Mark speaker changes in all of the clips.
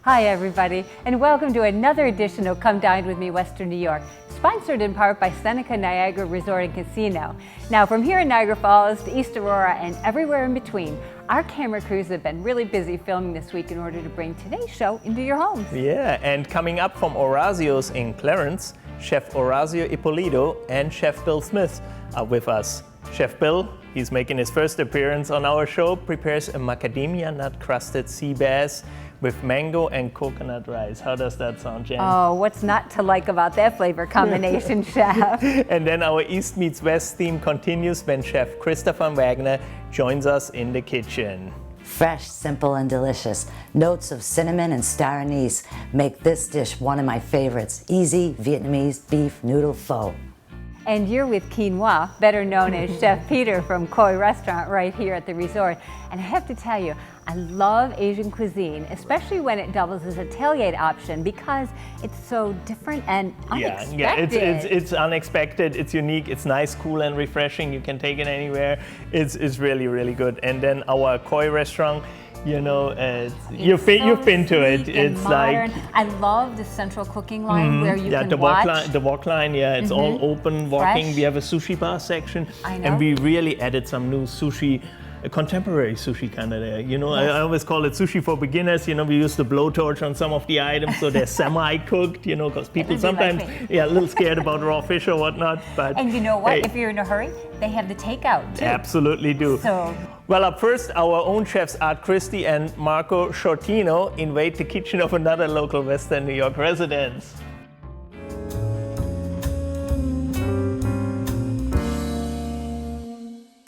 Speaker 1: Hi everybody, and welcome to another edition of Come Dine With Me Western New York, sponsored in part by Seneca Niagara Resort and Casino. Now from here in Niagara Falls to East Aurora and everywhere in between, our camera crews have been really busy filming this week in order to bring today's show into your homes.
Speaker 2: Yeah, and coming up from Orazio's in Clarence, Chef Orazio Ippolito and Chef Bill Smith are with us. Chef Bill, he's making his first appearance on our show, prepares a macadamia nut crusted sea bass with mango and coconut rice. How does that sound, Jen?
Speaker 1: Oh, what's not to like about that flavor combination, Chef?
Speaker 2: And then our East meets West theme continues when Chef Christopher Wagner joins us in the kitchen.
Speaker 3: Fresh, simple, and delicious. Notes of cinnamon and star anise make this dish one of my favorites. Easy Vietnamese beef noodle pho.
Speaker 1: And you're with Quinoa, better known as Chef Peter from Koi Restaurant right here at the resort. And I have to tell you, I love Asian cuisine, especially when it doubles as a tailgate option because it's so different and unexpected.
Speaker 2: Yeah, it's unexpected, it's unique, it's nice, cool, and refreshing. You can take it anywhere. It's really, really good. And then our Koi restaurant, you know, you've been to it. It's
Speaker 1: modern.
Speaker 2: like
Speaker 1: I love the central cooking line where you can watch.
Speaker 2: The walk line, yeah, it's all open walking.
Speaker 1: Fresh.
Speaker 2: We have a sushi bar section,
Speaker 1: I know.
Speaker 2: and we really added some new sushi. A contemporary sushi kind of there, you know.
Speaker 1: Yes.
Speaker 2: I always call it sushi for beginners. You know, we use the blowtorch on some of the items, so they're semi-cooked. You know, because people sometimes, a little scared about raw fish or whatnot. But
Speaker 1: and you know what?
Speaker 2: hey,
Speaker 1: if you're in a hurry, they have the takeout too.
Speaker 2: Absolutely do.
Speaker 1: So.
Speaker 2: Well, up first, our own chefs Art Christie and Marco Shortino invade the kitchen of another local Western New York resident.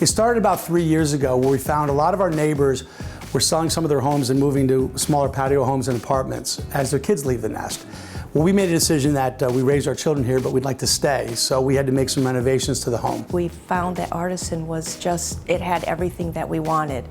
Speaker 4: It started about 3 years ago where we found a lot of our neighbors were selling some of their homes and moving to smaller patio homes and apartments as their kids leave the nest. Well, we made a decision that we raised our children here, but we'd like to stay, so we had to make some renovations to the home.
Speaker 5: We found that Artisan was just, it had everything that we wanted.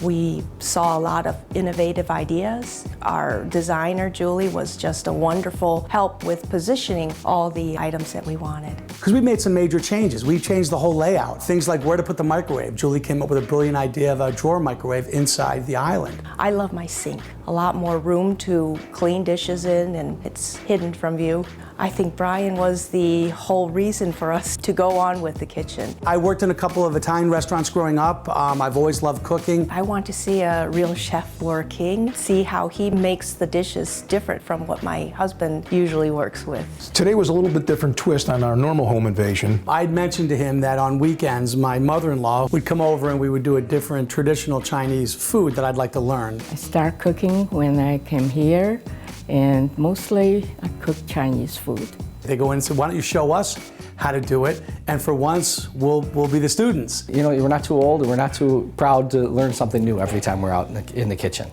Speaker 5: We saw a lot of innovative ideas. Our designer, Julie, was just a wonderful help with positioning all the items that we wanted.
Speaker 4: Because we made some major changes. We changed the whole layout. Things like where to put the microwave. Julie came up with a brilliant idea of a drawer microwave inside the island.
Speaker 5: I love my sink. A lot more room to clean dishes in, and it's hidden from view. I think Brian was the whole reason for us to go on with the kitchen.
Speaker 4: I worked in a couple of Italian restaurants growing up. I've always loved cooking.
Speaker 5: I want to see a real chef working, see how he makes the dishes different from what my husband usually works with.
Speaker 6: Today was a little bit different twist on our normal home invasion.
Speaker 4: I'd mentioned to him that on weekends, my mother-in-law would come over and we would do a different traditional Chinese food that I'd like to learn.
Speaker 7: I started cooking when I came here, and mostly I cook Chinese food.
Speaker 4: They go in and say, why don't you show us how to do it? And for once, we'll be the students.
Speaker 8: You know, we're not too old and we're not too proud to learn something new every time we're out in the kitchen.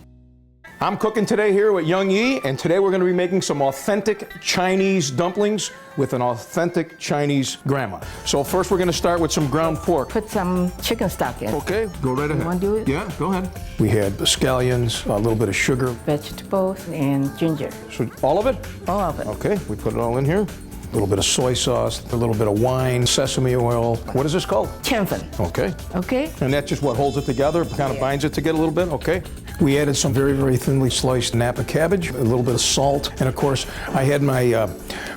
Speaker 6: I'm cooking today here with Young Yi, and today we're going to be making some authentic Chinese dumplings with an authentic Chinese grandma. So first we're going to start with some ground pork.
Speaker 7: Put some chicken stock in.
Speaker 6: Okay, go right ahead.
Speaker 7: You want to do it?
Speaker 6: Yeah, go ahead. We had scallions, a little bit of sugar.
Speaker 7: Vegetables and ginger.
Speaker 6: So all of it?
Speaker 7: All of it.
Speaker 6: Okay, we put it all in here. A little bit of soy sauce, a little bit of wine, sesame oil. What is this called?
Speaker 7: Chanfan.
Speaker 6: Okay.
Speaker 7: Okay?
Speaker 6: And that's just what holds it together, kind of binds it together a little bit, okay? We added some very, very thinly sliced Napa cabbage, a little bit of salt, and of course, I had my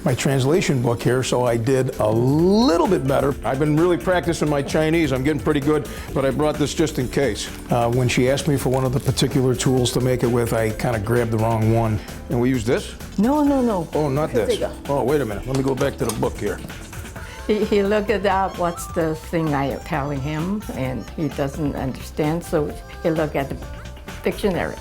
Speaker 6: my translation book here, so I did a little bit better. I've been really practicing my Chinese. I'm getting pretty good, but I brought this just in case. When she asked me for one of the particular tools to make it with, I kind of grabbed the wrong one. And we use this?
Speaker 7: No, no, no.
Speaker 6: Oh, not this. Oh, wait a minute. Let me go back to the book here.
Speaker 7: He looked it up, what's the thing I am telling him, and he doesn't understand, so he looked at the dictionary.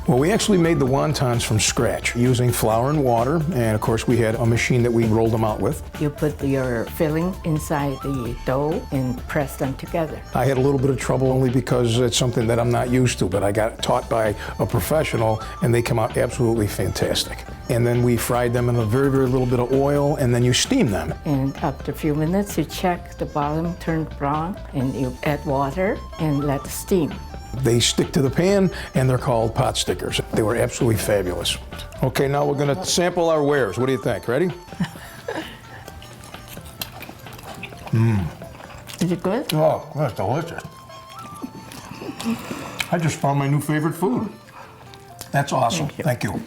Speaker 6: Well, we actually made the wontons from scratch using flour and water, and of course we had a machine that we rolled them out with.
Speaker 7: You put your filling inside the dough and press them together.
Speaker 6: I had a little bit of trouble only because it's something that I'm not used to, but I got taught by a professional and they come out absolutely fantastic. And then we fried them in a very, very little bit of oil, and then you steam them.
Speaker 7: And after a few minutes, you check the bottom turned brown, and you add water and let it steam.
Speaker 6: They stick to the pan, and they're called pot stickers. They were absolutely fabulous. Okay, now we're gonna sample our wares. What do you think? Ready?
Speaker 7: Is it good?
Speaker 6: Oh, that's delicious. I just found my new favorite food. That's awesome. Thank you.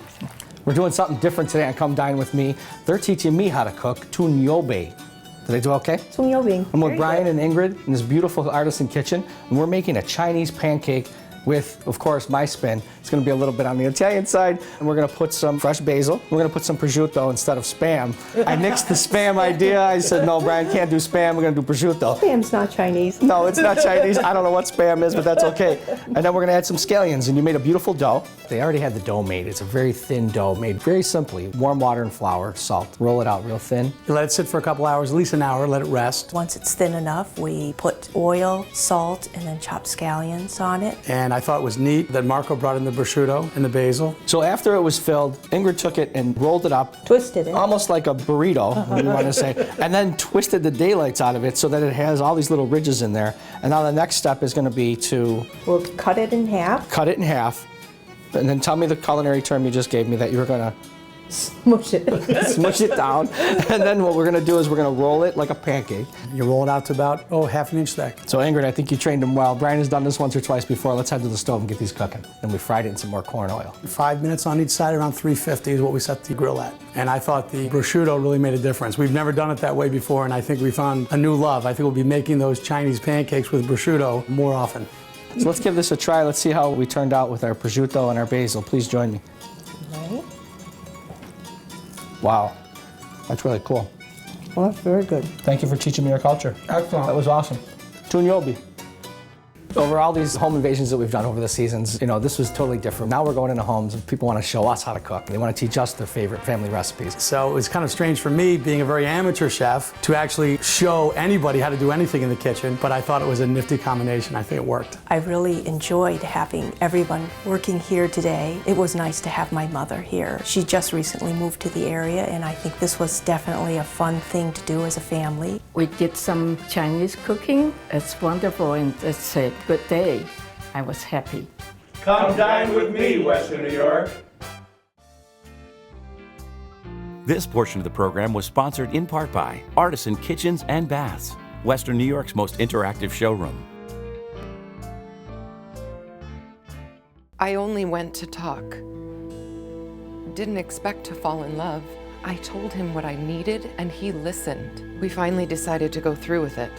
Speaker 8: We're doing something different today on Come Dine With Me. They're teaching me how to cook tunyobe. Did I do okay?
Speaker 5: Tunyobe.
Speaker 8: I'm with Brian and Ingrid in this beautiful artisan kitchen, and we're making a Chinese pancake with, of course, my spin. It's gonna be a little bit on the Italian side, and we're gonna put some fresh basil. We're gonna put some prosciutto instead of Spam. I nixed the Spam idea. I said, no, Brian, can't do Spam. We're gonna do prosciutto.
Speaker 5: Spam's not Chinese.
Speaker 8: No, it's not Chinese. I don't know what Spam is, but that's okay. And then we're gonna add some scallions, and you made a beautiful dough. They already had the dough made. It's a very thin dough made very simply. Warm water and flour, salt. Roll it out real thin.
Speaker 4: You let it sit for a couple hours, at least an hour, let it rest.
Speaker 5: Once it's thin enough, we put oil, salt, and then chopped scallions on it.
Speaker 4: And I thought it was neat that Marco brought in the prosciutto and the basil.
Speaker 8: So after it was filled, Ingrid took it and rolled it up.
Speaker 5: Twisted it.
Speaker 8: Almost like a burrito, you want to say. And then twisted the daylights out of it so that it has all these little ridges in there. And now the next step is going to be to
Speaker 5: We'll cut it in half.
Speaker 8: cut it in half. And then tell me the culinary term you just gave me that you were going to
Speaker 5: Smush it.
Speaker 8: smush it down. And then what we're going to do is we're going to roll it like a pancake.
Speaker 4: You roll it out to about, half an inch thick.
Speaker 8: So Ingrid, I think you trained him well. Brian has done this once or twice before. Let's head to the stove and get these cooking. And we fried it in some more corn oil.
Speaker 4: 5 minutes on each side, around 350 is what we set the grill at. And I thought the prosciutto really made a difference. We've never done it that way before, and I think we found a new love. I think we'll be making those Chinese pancakes with prosciutto more often.
Speaker 8: So let's give this a try. Let's see how we turned out with our prosciutto and our basil. Please join me.
Speaker 5: Right.
Speaker 8: Wow, that's really cool.
Speaker 5: Well, that's very good.
Speaker 8: Thank you for teaching me your culture. Excellent. That was awesome. Tunyobi. Over all these home invasions that we've done over the seasons, this was totally different. Now we're going into homes and people want to show us how to cook. They want to teach us their favorite family recipes.
Speaker 4: So it was kind of strange for me, being a very amateur chef, to actually show anybody how to do anything in the kitchen, but I thought it was a nifty combination. I think it worked.
Speaker 5: I really enjoyed having everyone working here today. It was nice to have my mother here. She just recently moved to the area, and I think this was definitely a fun thing to do as a family.
Speaker 7: We did some Chinese cooking. It's wonderful, and it's a good day. I was happy.
Speaker 9: Come dine with me, Western New York.
Speaker 10: This portion of the program was sponsored in part by Artisan Kitchens and Baths, Western New York's most interactive showroom.
Speaker 11: I only went to talk. Didn't expect to fall in love. I told him what I needed and he listened. We finally decided to go through with it.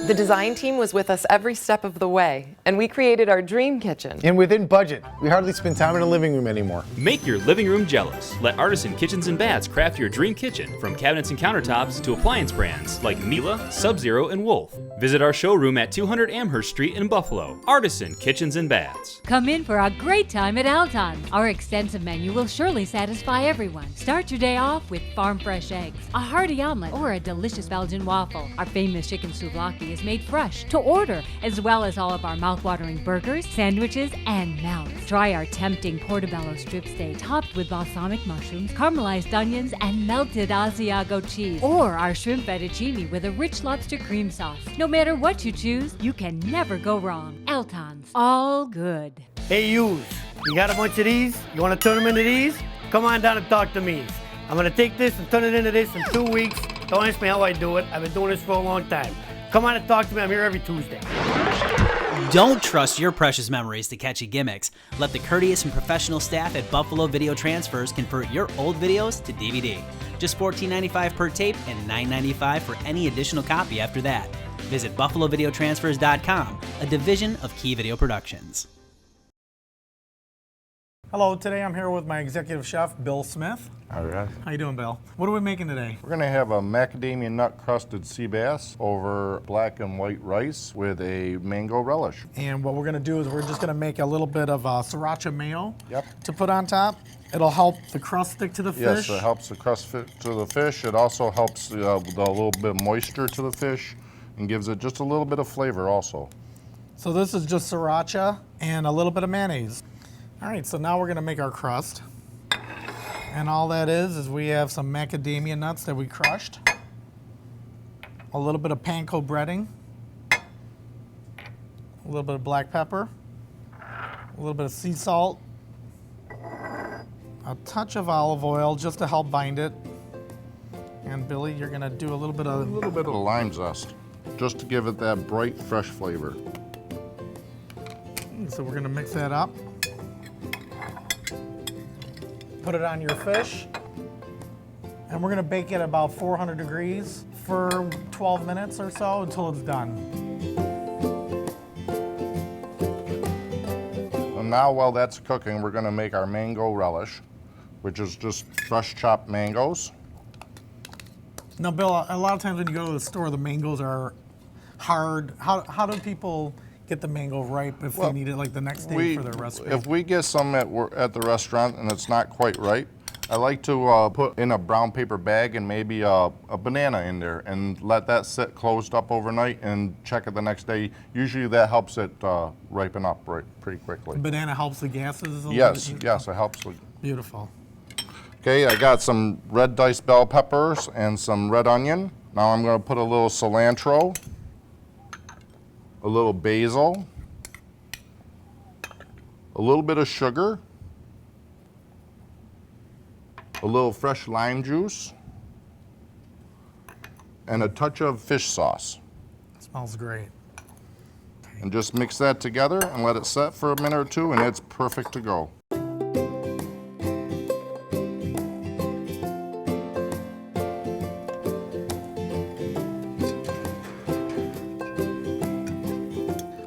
Speaker 11: The design team was with us every step of the way, and we created our dream kitchen.
Speaker 12: And within budget. We hardly spend time in a living room anymore.
Speaker 13: Make your living room jealous. Let Artisan Kitchens and Baths craft your dream kitchen, from cabinets and countertops to appliance brands like Miele, Sub-Zero, and Wolf. Visit our showroom at 200 Amherst Street in Buffalo. Artisan Kitchens and Baths.
Speaker 14: Come in for a great time at Alton's. Our extensive menu will surely satisfy everyone. Start your day off with farm fresh eggs, a hearty omelet, or a delicious Belgian waffle. Our famous chicken souvlaki is made fresh to order, as well as all of our mouth-watering burgers, sandwiches, and melts. Try our tempting portobello strip steak topped with balsamic mushrooms, caramelized onions, and melted Asiago cheese, or our shrimp fettuccine with a rich lobster cream sauce. No matter what you choose, you can never go wrong. Alton's, all good.
Speaker 15: Hey, you got a bunch of these? You want to turn them into these? Come on down and talk to me. I'm going to take this and turn it into this in 2 weeks. Don't ask me how I do it. I've been doing this for a long time. Come on and talk to me. I'm here every Tuesday.
Speaker 16: Don't trust your precious memories to catchy gimmicks. Let the courteous and professional staff at Buffalo Video Transfers convert your old videos to DVD. Just $14.95 per tape and $9.95 for any additional copy after that. Visit BuffaloVideoTransfers.com, a division of Key Video Productions.
Speaker 17: Hello, today I'm here with my executive chef, Bill Smith.
Speaker 12: All right.
Speaker 17: How you doing, Bill? What are we making today?
Speaker 12: We're going to have a macadamia nut crusted sea bass over black and white rice with a mango relish.
Speaker 17: And what we're going to do is we're just going to make a little bit of sriracha mayo
Speaker 12: to
Speaker 17: put on top. It'll help the crust stick to the fish.
Speaker 12: Yes, it helps the crust fit to the fish. It also helps the little bit of moisture to the fish and gives it just a little bit of flavor also.
Speaker 17: So this is just sriracha and a little bit of mayonnaise. All right, so now we're going to make our crust. And all that is we have some macadamia nuts that we crushed, a little bit of panko breading, a little bit of black pepper, a little bit of sea salt, a touch of olive oil just to help bind it. And Billy, you're going to do a little bit of
Speaker 12: lime zest, just to give it that bright, fresh flavor.
Speaker 17: So we're going to mix that up. Put it on your fish. And we're gonna bake it about 400 degrees for 12 minutes or so until it's done.
Speaker 12: And now while that's cooking, we're gonna make our mango relish, which is just fresh chopped mangoes.
Speaker 17: Now, Bill, a lot of times when you go to the store, the mangoes are hard. How do people get the mango ripe if they need it like the next day for their recipe?
Speaker 12: If we get some at the restaurant and it's not quite ripe, I like to put in a brown paper bag and maybe a banana in there and let that sit closed up overnight and check it the next day. Usually that helps it ripen up pretty quickly.
Speaker 17: Banana helps the gases?
Speaker 12: Yes, it helps.
Speaker 17: Beautiful.
Speaker 12: Okay, I got some red diced bell peppers and some red onion. Now I'm going to put a little cilantro, a little basil, a little bit of sugar, a little fresh lime juice, and a touch of fish sauce.
Speaker 17: It smells great.
Speaker 12: And just mix that together and let it set for a minute or two, and it's perfect to go.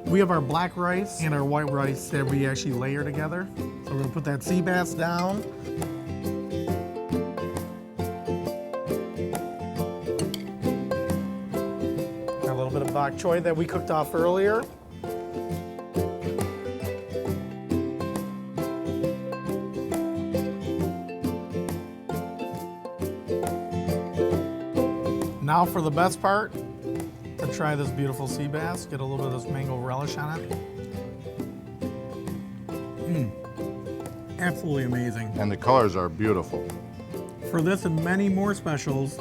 Speaker 17: We have our black rice and our white rice that we actually layer together. So we're gonna put that sea bass down. A little bit of bok choy that we cooked off earlier. Now for the best part, to try this beautiful sea bass, get a little bit of this mango relish on it. Absolutely amazing.
Speaker 12: And the colors are beautiful.
Speaker 17: For this and many more specials,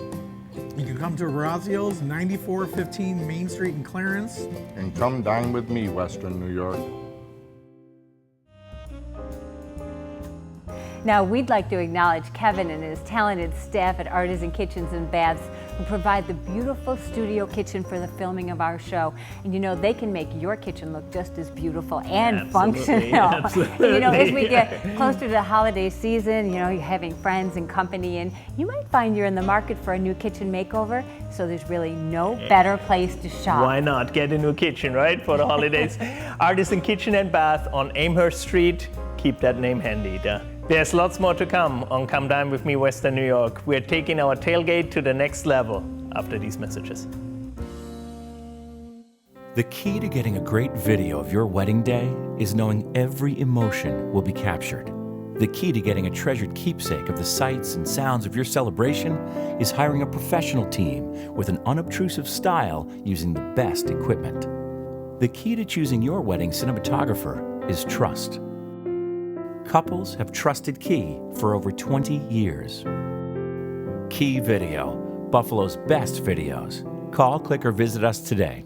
Speaker 17: you can come to Orazio's, 9415 Main Street in Clarence.
Speaker 12: And come dine with me, Western New York.
Speaker 1: Now, we'd like to acknowledge Kevin and his talented staff at Artisan Kitchens and Baths who provide the beautiful studio kitchen for the filming of our show. And you know, they can make your kitchen look just as beautiful and functional.
Speaker 2: Absolutely.
Speaker 1: You know, as we get closer to the holiday season, you know, you're having friends and company, and you might find you're in the market for a new kitchen makeover, so there's really no better place to shop.
Speaker 2: Why not get a new kitchen, right, for the holidays? Artisan Kitchen and Bath on Amherst Street. Keep that name handy. There's lots more to come on Come Dine With Me, Western New York. We're taking our tailgate to the next level after these messages.
Speaker 10: The key to getting a great video of your wedding day is knowing every emotion will be captured. The key to getting a treasured keepsake of the sights and sounds of your celebration is hiring a professional team with an unobtrusive style using the best equipment. The key to choosing your wedding cinematographer is trust. Couples have trusted Key for over 20 years. Key Video, Buffalo's best videos. Call, click, or visit us today.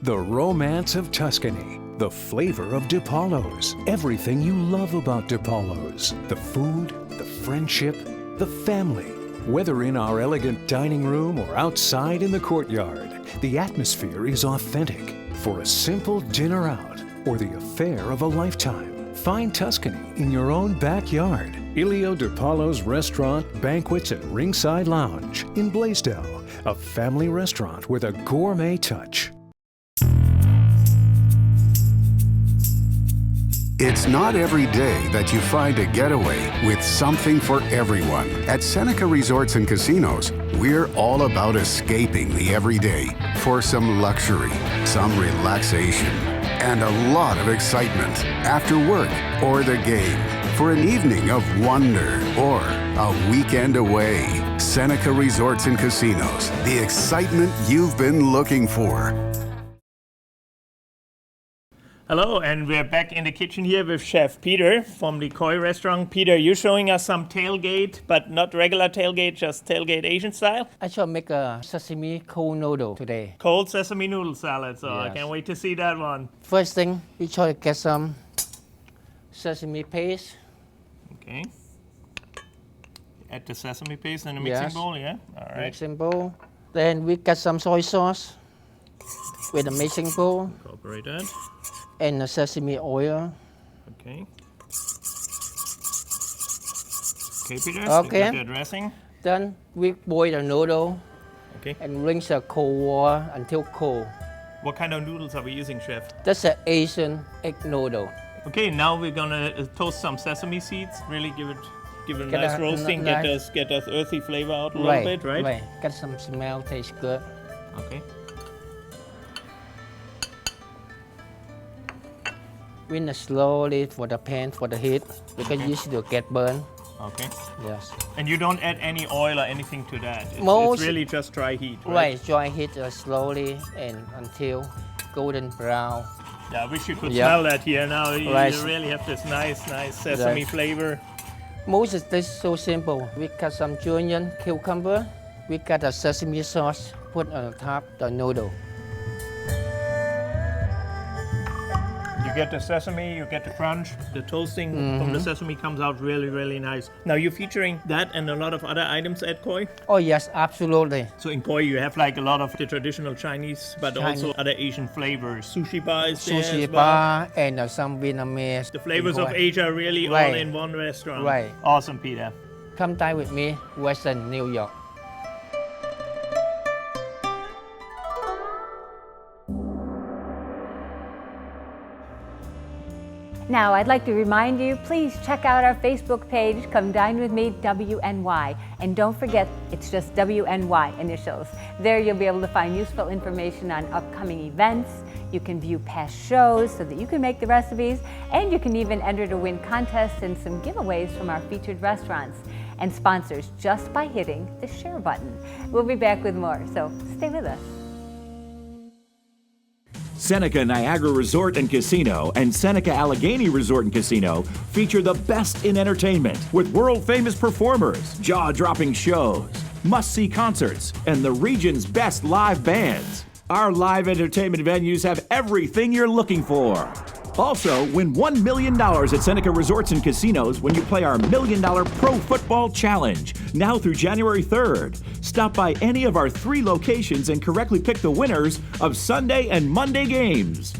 Speaker 18: The romance of Tuscany, the flavor of DiPaolo's, everything you love about DiPaolo's, the food, the friendship, the family. Whether in our elegant dining room or outside in the courtyard, the atmosphere is authentic. For a simple dinner out or the affair of a lifetime, find Tuscany in your own backyard. Ilio DiPaolo's Restaurant, Banquets, and Ringside Lounge in Blaisdell, a family restaurant with a gourmet touch.
Speaker 19: It's not every day that you find a getaway with something for everyone. At Seneca Resorts and Casinos, we're all about escaping the everyday for some luxury, some relaxation, and a lot of excitement after work or the game, for an evening of wonder or a weekend away. Seneca Resorts and Casinos, the excitement you've been looking for.
Speaker 2: Hello, and we're back in the kitchen here with Chef Peter from the Koi restaurant. Peter, you're showing us some tailgate, but not regular tailgate, just tailgate Asian style?
Speaker 20: I shall make a sesame cold noodle today.
Speaker 2: Cold sesame noodle salad, so I can't wait to see that one.
Speaker 20: First thing, we try to get some sesame paste.
Speaker 2: Okay. Add the sesame paste in a mixing bowl, yeah? All right.
Speaker 20: Mixing bowl. Then we get some soy sauce with a mixing bowl.
Speaker 2: Incorporate that.
Speaker 20: And the sesame oil.
Speaker 2: Okay. Okay, Peter,
Speaker 20: Okay.
Speaker 2: got the dressing.
Speaker 20: Then we boil the noodle.
Speaker 2: Okay.
Speaker 20: And rinse the cold water until cold.
Speaker 2: What kind of noodles are we using, Chef?
Speaker 20: That's an Asian egg noodle.
Speaker 2: Okay, now we're gonna toast some sesame seeds. Really give it a
Speaker 20: Get
Speaker 2: nice
Speaker 20: a
Speaker 2: roasting.
Speaker 20: nice-
Speaker 2: Get us earthy flavor out a little bit, right?
Speaker 20: Right. Get some smell, taste good.
Speaker 2: Okay.
Speaker 20: Rinse it slowly for the pan, for the heat, because
Speaker 2: Okay.
Speaker 20: usually you'll get burned.
Speaker 2: Okay.
Speaker 20: Yes.
Speaker 2: And you don't add any oil or anything to that. It's
Speaker 20: Most-
Speaker 2: really just dry heat, right?
Speaker 20: Right, dry heat slowly and until golden brown.
Speaker 2: Yeah, I wish you could
Speaker 20: Yep.
Speaker 2: smell that here now. You
Speaker 20: Right.
Speaker 2: really have this nice sesame
Speaker 20: Right.
Speaker 2: flavor.
Speaker 20: Most of this is so simple. We cut some onion, cucumber. We got a sesame sauce, put on top the noodle.
Speaker 2: You get the sesame, you get the crunch, the toasting from the
Speaker 20: Mhm.
Speaker 2: sesame comes out really, really nice. Now you're featuring that and a lot of other items at Koi.
Speaker 20: Oh yes, absolutely.
Speaker 2: So in Koi you have like a lot of the traditional Chinese, but also
Speaker 20: Chinese.
Speaker 2: other Asian flavors. Sushi bar is there
Speaker 20: Sushi
Speaker 2: as well.
Speaker 20: bar and some Vietnamese.
Speaker 2: The flavors of Asia are really all
Speaker 20: Right.
Speaker 2: in one restaurant.
Speaker 20: Right.
Speaker 2: Awesome, Peter.
Speaker 20: Come dine with me, Western New York.
Speaker 1: Now, I'd like to remind you, please check out our Facebook page, Come Dine With Me, WNY. And don't forget, it's just WNY initials. There you'll be able to find useful information on upcoming events. You can view past shows so that you can make the recipes, and you can even enter to win contests and some giveaways from our featured restaurants and sponsors just by hitting the share button. We'll be back with more, so stay with us.
Speaker 10: Seneca Niagara Resort and Casino and Seneca Allegheny Resort and Casino feature the best in entertainment with world-famous performers, jaw-dropping shows, must-see concerts, and the region's best live bands. Our live entertainment venues have everything you're looking for. Also, win $1 million at Seneca Resorts and Casinos when you play our $1 Million Pro Football Challenge, now through January 3rd. Stop by any of our 3 locations and correctly pick the winners of Sunday and Monday games.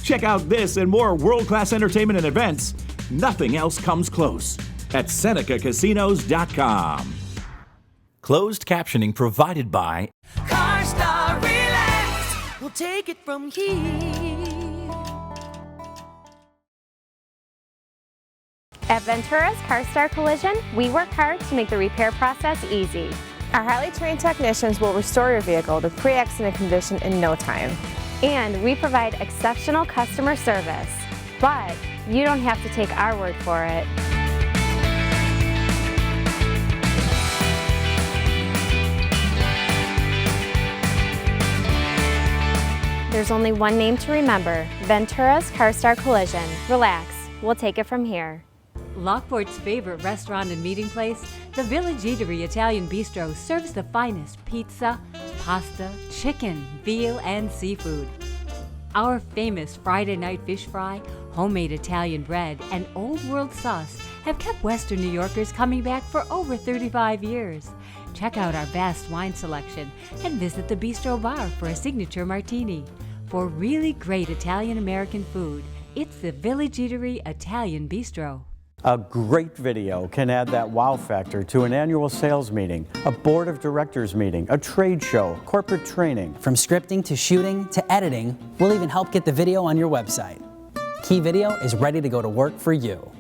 Speaker 10: Check out this and more world-class entertainment and events. Nothing else comes close at SenecaCasinos.com. Closed captioning provided by
Speaker 21: CarStar Relax, we'll take it from here.
Speaker 22: At Ventura's CarStar Collision, we work hard to make the repair process easy. Our highly trained technicians will restore your vehicle to pre-accident condition in no time. And we provide exceptional customer service. But you don't have to take our word for it. There's only one name to remember, Ventura's CarStar Collision. Relax, we'll take it from here.
Speaker 14: Lockport's favorite restaurant and meeting place, the Village Eatery Italian Bistro serves the finest pizza, pasta, chicken, veal, and seafood. Our famous Friday night fish fry, homemade Italian bread, and old world sauce have kept Western New Yorkers coming back for over 35 years. Check out our vast wine selection and visit the Bistro Bar for a signature martini. For really great Italian-American food, it's the Village Eatery Italian Bistro.
Speaker 23: A great video can add that wow factor to an annual sales meeting, a board of directors meeting, a trade show, corporate training.
Speaker 24: From scripting to shooting to editing, we'll even help get the video on your website. Key Video is ready to go to work for you.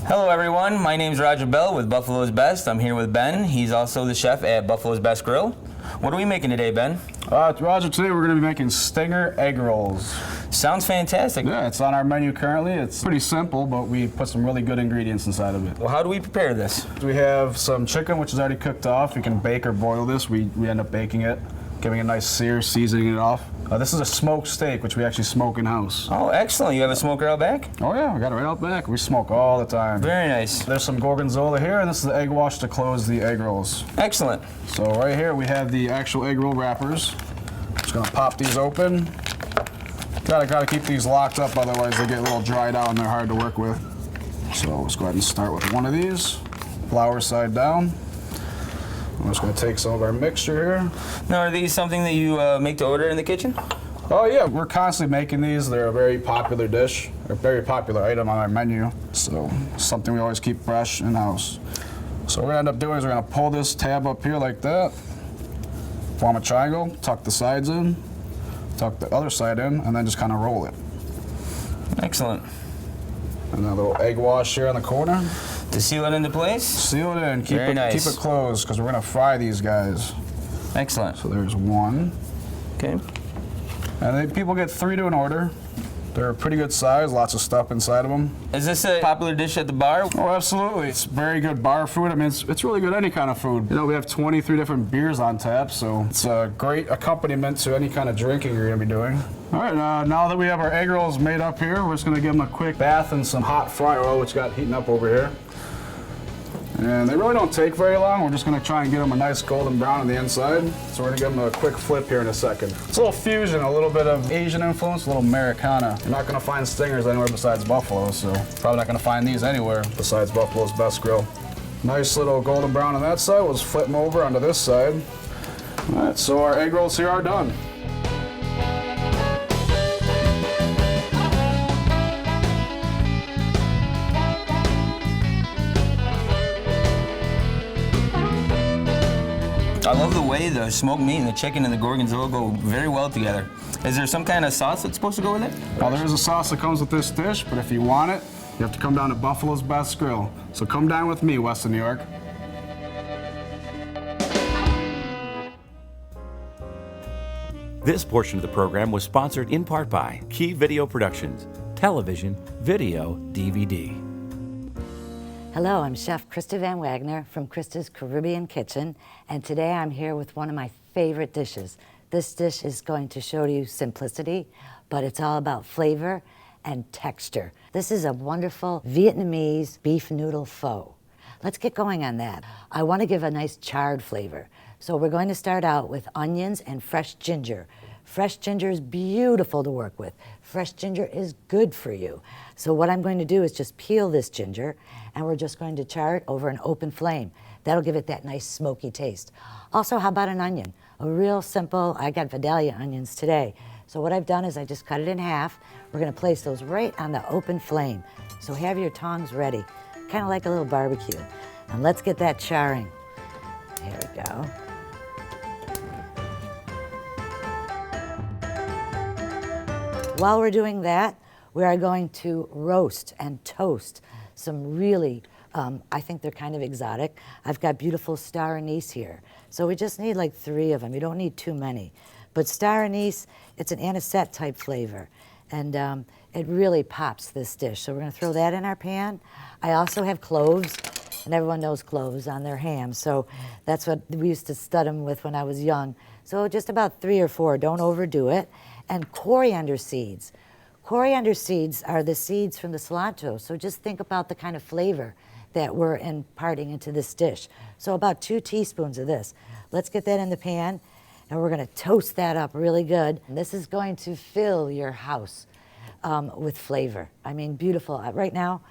Speaker 25: Hello everyone, my name is Roger Bell with Buffalo's Best. I'm here with Ben. He's also the chef at Buffalo's Best Grill. What are we making today, Ben?
Speaker 26: Roger, today we're going to be making stinger egg rolls.
Speaker 25: Sounds fantastic.
Speaker 26: Yeah, it's on our menu currently. It's pretty simple, but we put some really good ingredients inside of it.
Speaker 25: Well, how do we prepare this?
Speaker 26: We have some chicken, which is already cooked off. You can bake or boil this. We end up baking it, giving it a nice sear, seasoning it off. This is a smoked steak, which we actually smoke in-house.
Speaker 25: Oh, excellent. You have a smoker out back?
Speaker 26: Oh yeah, we got it right out back. We smoke all the time.
Speaker 25: Very nice.
Speaker 26: There's some gorgonzola here, and this is the egg wash to close the egg rolls.
Speaker 25: Excellent.
Speaker 26: So right here we have the actual egg roll wrappers. Just gonna pop these open. Gotta keep these locked up, otherwise they get a little dried out and they're hard to work with. So let's go ahead and start with one of these. Flour side down. I'm just going to take some of our mixture here.
Speaker 25: Now, are these something that you make to order in the kitchen?
Speaker 26: Oh yeah, we're constantly making these. They're a very popular dish, a very popular item on our menu. So something we always keep fresh in-house. So what we're gonna end up doing is we're gonna pull this tab up here like that, form a triangle, tuck the sides in, tuck the other side in, and then just kind of roll it.
Speaker 25: Excellent.
Speaker 26: And a little egg wash here on the corner.
Speaker 25: To seal it into place?
Speaker 26: Seal it in, keep
Speaker 25: Very nice.
Speaker 26: Keep it closed, because we're gonna fry these guys.
Speaker 25: Excellent.
Speaker 26: So there's one.
Speaker 25: Okay.
Speaker 26: And people get 3 to an order. They're a pretty good size, lots of stuff inside of them.
Speaker 25: Is this a popular dish at the bar?
Speaker 26: Oh, absolutely. It's very good bar food. I mean, it's really good any kind of food. You know, we have 23 different beers on tap, so it's a great accompaniment to any kind of drinking you're gonna be doing. All right, now that we have our egg rolls made up here, we're just gonna give them a quick bath in some hot fry oil, which got heating up over here. And they really don't take very long. We're just gonna try and get them a nice golden brown on the inside. So we're gonna give them a quick flip here in a second. It's a little fusion, a little bit of Asian influence, a little Americana. You're not gonna find stingers anywhere besides Buffalo, so probably not gonna find these anywhere besides Buffalo's Best Grill. Nice little golden brown on that side. We'll just flip them over onto this side. All right, so our egg rolls here are done.
Speaker 25: I love the way the smoked meat and the chicken and the gorgonzola go very well together. Is there some kind of sauce that's supposed to go with it?
Speaker 26: Well, there is a sauce that comes with this dish, but if you want it, you have to come down to Buffalo's Best Grill. So come down with me, Western New York.
Speaker 10: This portion of the program was sponsored in part by Key Video Productions, television, video, DVD.
Speaker 3: Hello, I'm Chef Krista Van Wagner from Krista's Caribbean Kitchen, and today I'm here with one of my favorite dishes. This dish is going to show you simplicity, but it's all about flavor and texture. This is a wonderful Vietnamese beef noodle pho. Let's get going on that. I want to give a nice charred flavor. So we're going to start out with onions and fresh ginger. Fresh ginger is beautiful to work with. Fresh ginger is good for you. So what I'm going to do is just peel this ginger, and we're just going to char it over an open flame. That'll give it that nice smoky taste. Also, how about an onion? A real simple, I got Vidalia onions today. So what I've done is I just cut it in half. We're gonna place those right on the open flame. So have your tongs ready, kind of like a little barbecue. And let's get that charring. There we go. While we're doing that, we are going to roast and toast some really, I think they're kind of exotic. I've got beautiful star anise here. So we just need like 3 of them. You don't need too many. But star anise, it's an anisette type flavor. And it really pops this dish. So we're gonna throw that in our pan. I also have cloves, and everyone knows cloves on their ham. So that's what we used to stud them with when I was young. So just about 3 or 4, don't overdo it. And coriander seeds. Coriander seeds are the seeds from the cilantro, so just think about the kind of flavor that we're imparting into this dish. So about 2 teaspoons of this. Let's get that in the pan, and we're gonna toast that up really good. And this is going to fill your house with flavor. I mean, beautiful. Right now,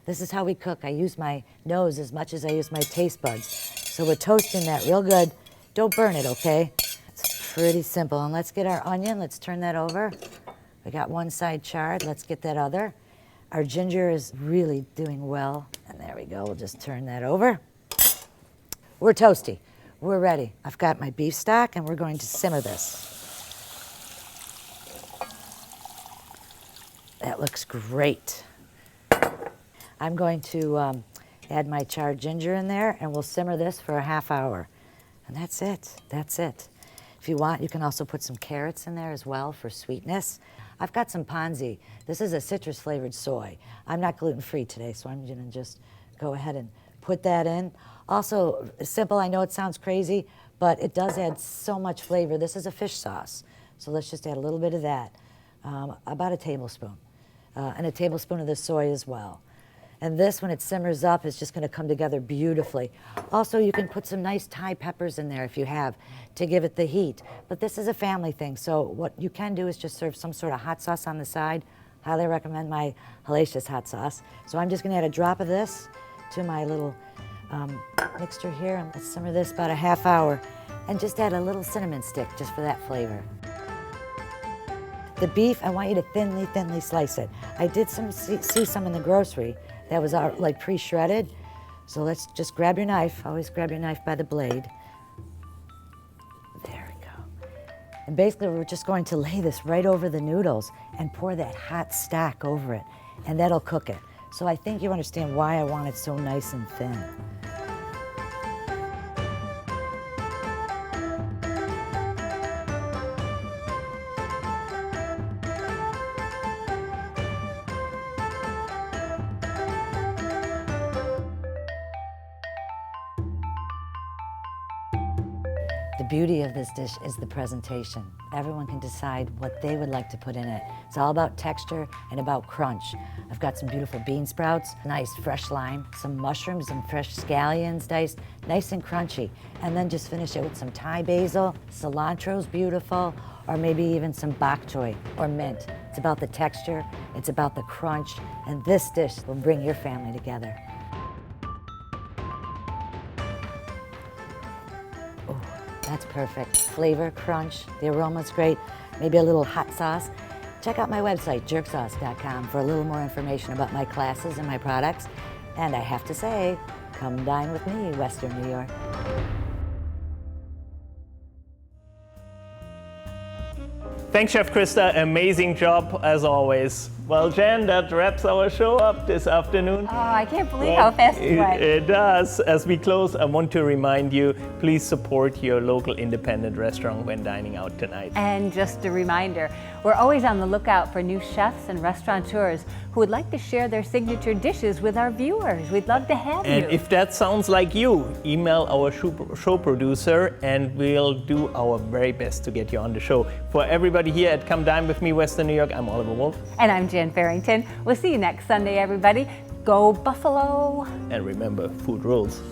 Speaker 3: this is how we cook. I use my nose as much as I use my taste buds. So we're toasting that real good. Don't burn it, okay? It's pretty simple. And let's get our onion. Let's turn that over. We got one side charred. Let's get that other. Our ginger is really doing well. And there we go. We'll just turn that over. We're toasty. We're ready. I've got my beef stock, and we're going to simmer this. That looks great. I'm going to add my charred ginger in there, and we'll simmer this for a half hour. And that's it. That's it. If you want, you can also put some carrots in there as well for sweetness. I've got some Ponzi. This is a citrus-flavored soy. I'm not gluten-free today, so I'm gonna just go ahead and put that in. Also, simple, I know it sounds crazy, but it does add so much flavor. This is a fish sauce, so let's just add a little bit of that, about a tablespoon, and a tablespoon of the soy as well. And this, when it simmers up, is just gonna come together beautifully. Also, you can put some nice Thai peppers in there if you have, to give it the heat. But this is a family thing, so what you can do is just serve some sort of hot sauce on the side. Highly recommend my Hellacious hot sauce. So I'm just gonna add a drop of this to my little mixture here, and let's simmer this about a half hour. And just add a little cinnamon stick just for that flavor. The beef, I want you to thinly, thinly slice it. I did see some in the grocery that was like pre-shredded. So let's just grab your knife. Always grab your knife by the blade. There we go. And basically we're just going to lay this right over the noodles and pour that hot stock over it, and that'll cook it. So I think you understand why I want it so nice and thin. The beauty of this dish is the presentation. Everyone can decide what they would like to put in it. It's all about texture and about crunch. I've got some beautiful bean sprouts, nice fresh lime, some mushrooms and fresh scallions, diced, nice and crunchy. And then just finish it with some Thai basil, cilantro's beautiful, or maybe even some bok choy or mint. It's about the texture, it's about the crunch, and this dish will bring your family together. That's perfect. Flavor, crunch, the aroma's great. Maybe a little hot sauce. Check out my website, jerksauce.com, for a little more information about my classes and my products. And I have to say, come dine with me, Western New York.
Speaker 2: Thanks, Chef Krista. Amazing job, as always. Well, Jan, that wraps our show up this afternoon.
Speaker 1: Oh, I can't believe how fast it went.
Speaker 2: It does. As we close, I want to remind you, please support your local independent restaurant when dining out tonight.
Speaker 1: And just a reminder, we're always on the lookout for new chefs and restaurateurs who would like to share their signature dishes with our viewers. We'd love to have you.
Speaker 2: And if that sounds like you, email our show producer and we'll do our very best to get you on the show. For everybody here at Come Dine With Me, Western New York, I'm Oliver Wolf.
Speaker 1: And I'm Jan Farrington. We'll see you next Sunday, everybody. Go Buffalo!
Speaker 2: And remember, food rules.